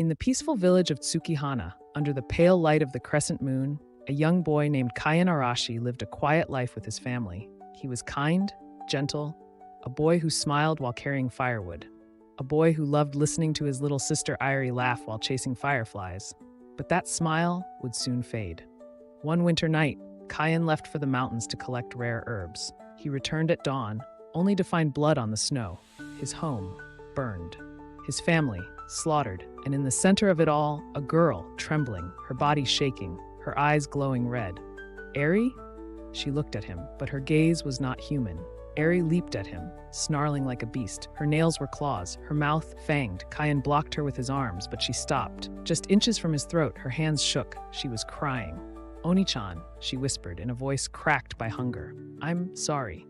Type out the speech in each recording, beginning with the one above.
In the peaceful village of Tsukihana, under the pale light of the crescent moon, a young boy named Kaien Arashi lived a quiet life with his family. He was kind, gentle, a boy who smiled while carrying firewood, a boy who loved listening to his little sister Airi laugh while chasing fireflies. But that smile would soon fade. One winter night, Kaien left for the mountains to collect rare herbs. He returned at dawn, only to find blood on the snow, his home burned, his family slaughtered, and in the center of it all, a girl trembling, her body shaking, her eyes glowing red. Airi? She looked at him, but her gaze was not human. Airi leaped at him, snarling like a beast. Her nails were claws, her mouth fanged. Kaien blocked her with his arms, but she stopped. Just inches from his throat, her hands shook. She was crying. "Oni-chan," she whispered in a voice cracked by hunger. "I'm sorry."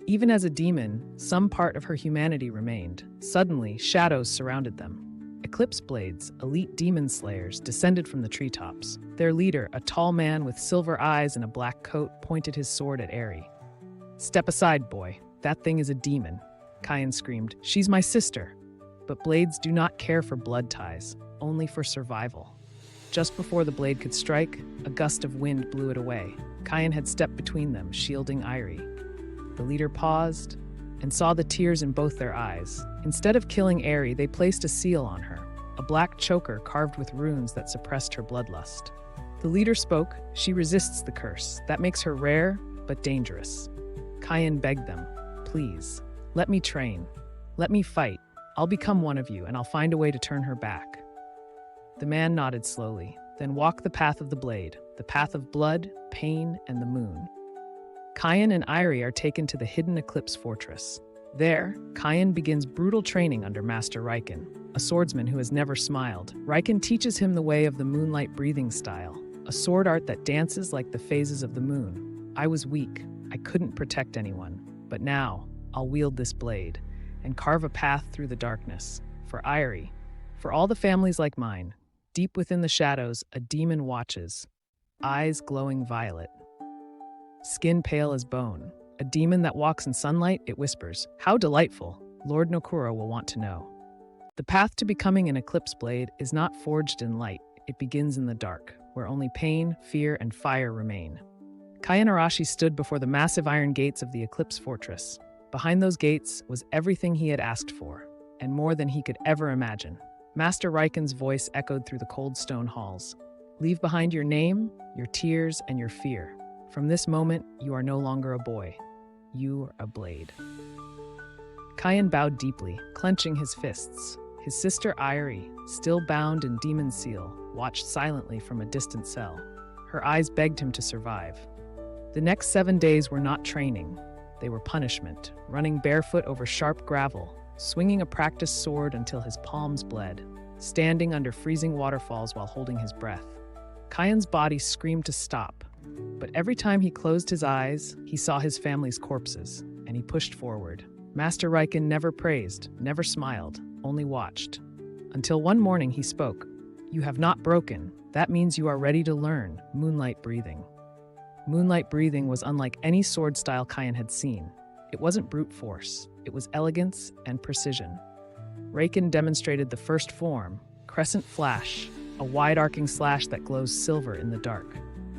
Even as a demon, some part of her humanity remained. Suddenly, shadows surrounded them. Eclipse blades, elite demon slayers, descended from the treetops. Their leader, a tall man with silver eyes and a black coat, pointed his sword at Airi. "Step aside, boy. That thing is a demon," Kaien screamed. "She's my sister." But blades do not care for blood ties, only for survival. Just before the blade could strike, a gust of wind blew it away. Kaien had stepped between them, shielding Airi. The leader paused and saw the tears in both their eyes. Instead of killing Airi, they placed a seal on her, a black choker carved with runes that suppressed her bloodlust. The leader spoke. "She resists the curse. That makes her rare, but dangerous." Kaien begged them, "Please, let me train. Let me fight. I'll become one of you, and I'll find a way to turn her back." The man nodded slowly, then walked the path of the blade, the path of blood, pain, and the moon. Kaien and Airi are taken to the hidden Eclipse fortress. There, Kaien begins brutal training under Master Riken, a swordsman who has never smiled. Riken teaches him the way of the moonlight breathing style, a sword art that dances like the phases of the moon. I was weak. I couldn't protect anyone. But now, I'll wield this blade and carve a path through the darkness. For Airi, for all the families like mine, deep within the shadows, a demon watches, eyes glowing violet, skin pale as bone. A demon that walks in sunlight, it whispers, "How delightful! Lord Nokura will want to know." The path to becoming an Eclipse blade is not forged in light. It begins in the dark, where only pain, fear, and fire remain. Kaien Arashi stood before the massive iron gates of the Eclipse fortress. Behind those gates was everything he had asked for, and more than he could ever imagine. Master Riken's voice echoed through the cold stone halls. "Leave behind your name, your tears, and your fear. From this moment, you are no longer a boy. You are a blade." Kaien bowed deeply, clenching his fists. His sister Airi, still bound in demon seal, watched silently from a distant cell. Her eyes begged him to survive. The next 7 days were not training. They were punishment, running barefoot over sharp gravel, swinging a practiced sword until his palms bled, standing under freezing waterfalls while holding his breath. Kaien's body screamed to stop, but every time he closed his eyes, he saw his family's corpses, and he pushed forward. Master Riken never praised, never smiled, only watched. Until one morning he spoke. "You have not broken. That means you are ready to learn moonlight breathing." Moonlight breathing was unlike any sword style Kaien had seen. It wasn't brute force. It was elegance and precision. Riken demonstrated the first form, Crescent Flash, a wide-arcing slash that glows silver in the dark.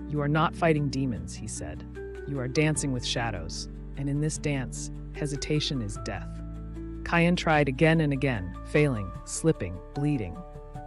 "You are not fighting demons," he said. "You are dancing with shadows, and in this dance, hesitation is death." Kaien tried again and again, failing, slipping, bleeding.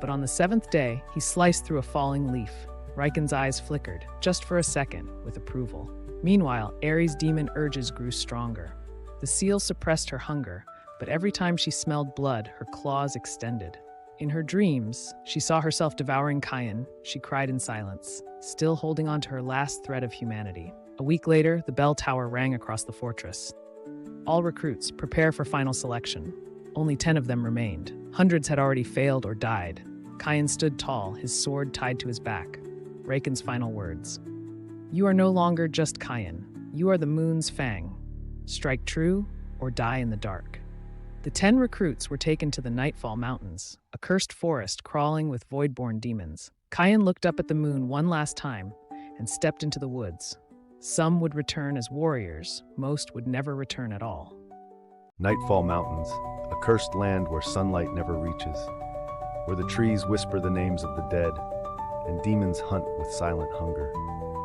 But on the 7th day, he sliced through a falling leaf. Riken's eyes flickered, just for a second, with approval. Meanwhile, Airi's demon urges grew stronger. The seal suppressed her hunger, but every time she smelled blood, her claws extended. In her dreams, she saw herself devouring Kaien. She cried in silence, still holding on to her last thread of humanity. A week later, the bell tower rang across the fortress. "All recruits, prepare for final selection." Only 10 of them remained. Hundreds had already failed or died. Kaien stood tall, his sword tied to his back. Riken's final words. "You are no longer just Kaien. You are the moon's fang. Strike true or die in the dark." The 10 recruits were taken to the Nightfall Mountains, a cursed forest crawling with void-born demons. Kaien looked up at the moon one last time and stepped into the woods. Some would return as warriors, most would never return at all. Nightfall Mountains, a cursed land where sunlight never reaches. where the trees whisper the names of the dead, and demons hunt with silent hunger.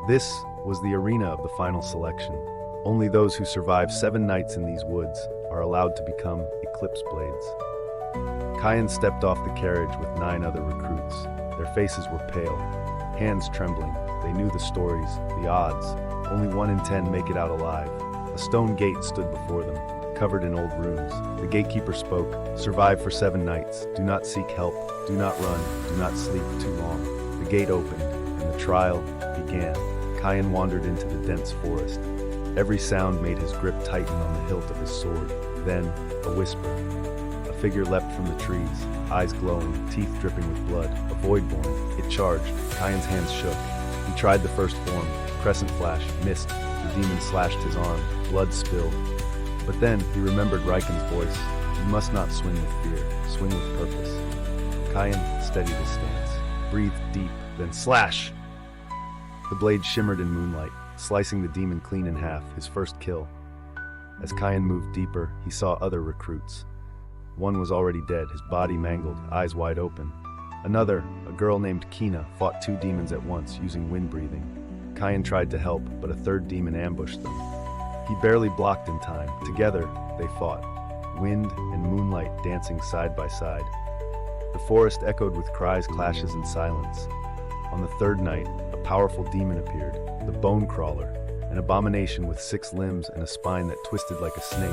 This was the arena of the final selection. Only those who survive 7 nights in these woods are allowed to become Eclipse Blades. Kyan stepped off the carriage with 9 other recruits. Their faces were pale, hands trembling. They knew the stories, the odds. Only 1 in 10 make it out alive. A stone gate stood before them, covered in old runes. The gatekeeper spoke, "Survive for 7 nights. Do not seek help. Do not run. Do not sleep too long." The gate opened, and the trial began. Kyan wandered into the dense forest. Every sound made his grip tighten on the hilt of his sword. Then, a whisper. A figure leapt from the trees, eyes glowing, teeth dripping with blood. A voidborn. It charged. Kyan's hands shook. He tried the first form. Crescent flash. Missed. The demon slashed his arm. Blood spilled. But then, he remembered Riken's voice. "You must not swing with fear. Swing with purpose." Kyan steadied his stance. Breathed deep, then slash! The blade shimmered in moonlight, slicing the demon clean in half, his first kill. As Kyan moved deeper, he saw other recruits. One was already dead, his body mangled, eyes wide open. Another, a girl named Kina, fought 2 demons at once, using wind breathing. Kyan tried to help, but a 3rd demon ambushed them. He barely blocked in time. Together, they fought, wind and moonlight dancing side by side. The forest echoed with cries, clashes, and silence. On the 3rd night, a powerful demon appeared, the Bone Crawler, an abomination with 6 limbs and a spine that twisted like a snake.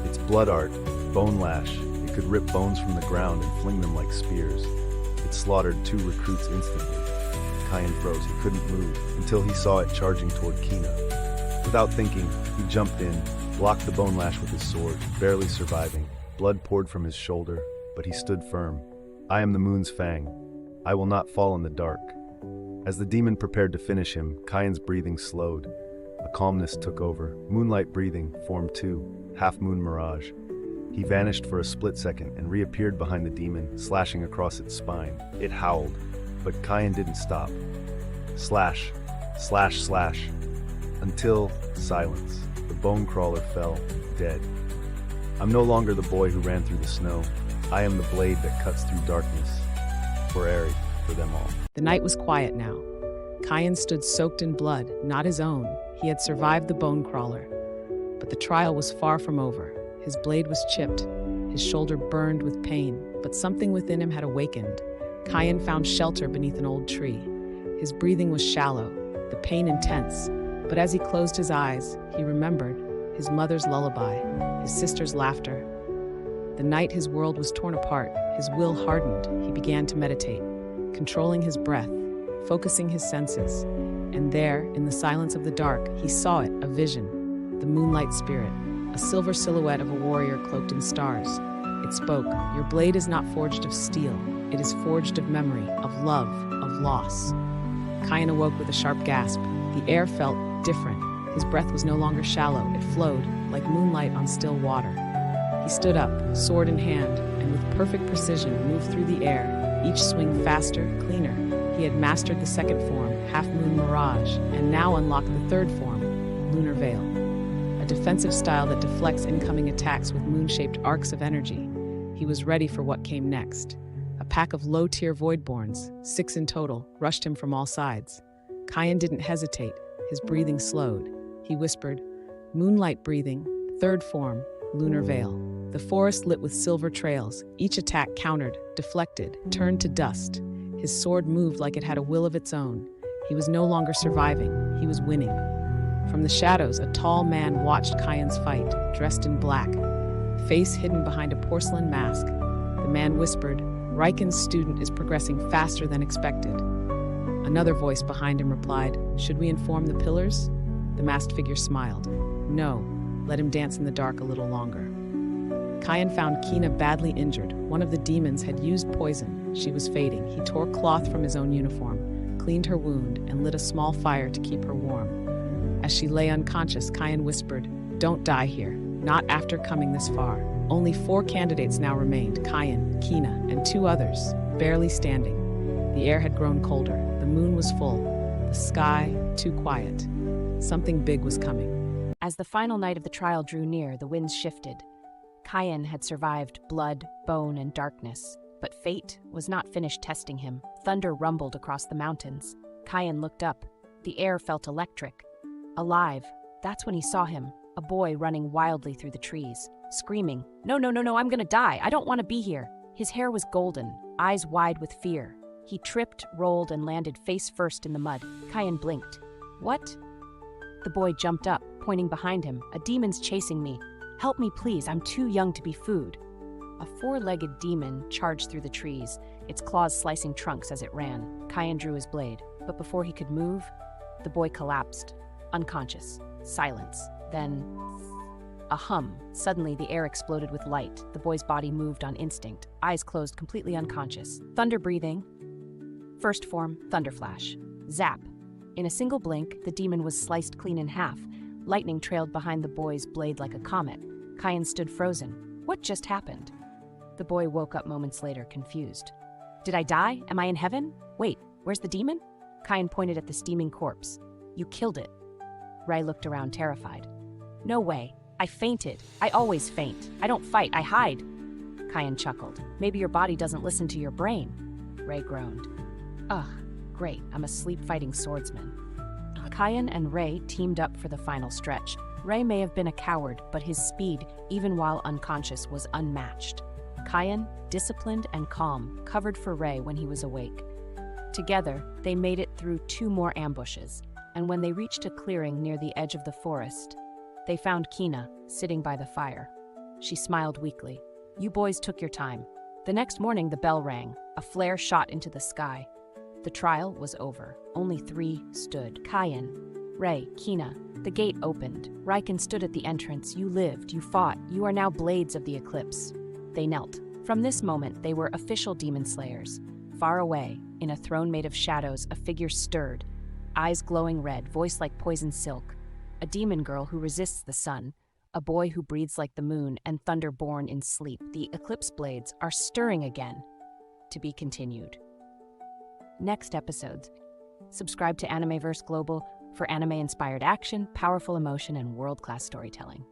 Its blood art, Bone Lash, it could rip bones from the ground and fling them like spears. It slaughtered 2 recruits instantly. Kyan froze, he couldn't move, until he saw it charging toward Kina. Without thinking, he jumped in, blocked the Bone Lash with his sword, barely surviving. Blood poured from his shoulder, but he stood firm. "I am the moon's fang. I will not fall in the dark." As the demon prepared to finish him, Kyan's breathing slowed. A calmness took over. Moonlight breathing formed too, half-moon mirage. He vanished for a split second and reappeared behind the demon, slashing across its spine. It howled, but Kyan didn't stop. Slash, slash, slash, until silence. The Bone Crawler fell, dead. "I'm no longer the boy who ran through the snow. I am the blade that cuts through darkness." For Eri, for them all. The night was quiet now. Kyan stood soaked in blood, not his own. He had survived the Bone Crawler. But the trial was far from over. His blade was chipped. His shoulder burned with pain, but something within him had awakened. Kyan found shelter beneath an old tree. His breathing was shallow, the pain intense. But as he closed his eyes, he remembered his mother's lullaby, his sister's laughter. The night his world was torn apart, his will hardened, he began to meditate, controlling his breath, focusing his senses. And there, in the silence of the dark, he saw it, a vision, the moonlight spirit, a silver silhouette of a warrior cloaked in stars. It spoke, "Your blade is not forged of steel. It is forged of memory, of love, of loss." Kyan awoke with a sharp gasp. The air felt different. His breath was no longer shallow. It flowed, like moonlight on still water. He stood up, sword in hand, and with perfect precision moved through the air, each swing faster, cleaner. He had mastered the 2nd form, Half-Moon Mirage, and now unlocked the 3rd form, Lunar Veil, a defensive style that deflects incoming attacks with moon-shaped arcs of energy. He was ready for what came next. A pack of low-tier Voidborns, 6 in total, rushed him from all sides. Kyan didn't hesitate. His breathing slowed. He whispered, "Moonlight breathing, 3rd form, Lunar Veil." The forest lit with silver trails. Each attack countered, deflected, turned to dust. His sword moved like it had a will of its own. He was no longer surviving. He was winning. From the shadows, a tall man watched Kyan's fight, dressed in black, face hidden behind a porcelain mask. The man whispered, "Riken's student is progressing faster than expected." Another voice behind him replied, "Should we inform the pillars?" The masked figure smiled. "No, let him dance in the dark a little longer." Kyan found Kina badly injured. One of the demons had used poison. She was fading. He tore cloth from his own uniform, cleaned her wound, and lit a small fire to keep her warm. As she lay unconscious, Kyan whispered, "Don't die here, not after coming this far." Only 4 candidates now remained, Kyan, Kina, and 2 others, barely standing. The air had grown colder. The moon was full. The sky, too quiet. Something big was coming. As the final night of the trial drew near, the winds shifted. Kyan had survived blood, bone, and darkness, But fate was not finished testing him. Thunder rumbled across the mountains. Kayan looked up. The air felt electric. Alive. That's when he saw him, a boy running wildly through the trees, screaming, "No, no, no, no, I'm gonna die. I don't want to be here." His hair was golden, eyes wide with fear. He tripped, rolled, and landed face first in the mud. Kayan blinked. "What?" The boy jumped up, pointing behind him. "A demon's chasing me. Help me, please. I'm too young to be food." A four-legged demon charged through the trees, its claws slicing trunks as it ran. Kayan drew his blade, but before he could move, the boy collapsed, unconscious. Silence. Then a hum. Suddenly, the air exploded with light. The boy's body moved on instinct, eyes closed, completely unconscious. Thunder breathing. First form, thunder flash. Zap. In a single blink, the demon was sliced clean in half. Lightning trailed behind the boy's blade like a comet. Kayan stood frozen. What just happened? The boy woke up moments later, confused. Did I die? Am I in heaven? Wait, where's the demon? Kayan pointed at the steaming corpse. You killed it. Ray looked around, terrified. No way. I fainted. I always faint. I don't fight, I hide. Kayan chuckled. Maybe your body doesn't listen to your brain. Ray groaned. Ugh, great. I'm a sleep-fighting swordsman. Kayan and Ray teamed up for the final stretch. Ray may have been a coward, but his speed, even while unconscious, was unmatched. Kayan, disciplined and calm, covered for Ray when he was awake. Together, they made it through 2 more ambushes, and when they reached a clearing near the edge of the forest, they found Kina sitting by the fire. She smiled weakly. You boys took your time. The next morning, the bell rang. A flare shot into the sky. The trial was over. Only 3 stood. Kayan, Ray, Kina. The gate opened. Raiken stood at the entrance. You lived. You fought. You are now blades of the Eclipse. They knelt. From this moment, they were official demon slayers. Far away, in a throne made of shadows, a figure stirred. Eyes glowing red, voice like poison silk. A demon girl who resists the sun. A boy who breathes like the moon, and thunder born in sleep. The Eclipse blades are stirring again. To be continued. Next episodes. Subscribe to AnimeVerse Global for anime-inspired action, powerful emotion, and world-class storytelling.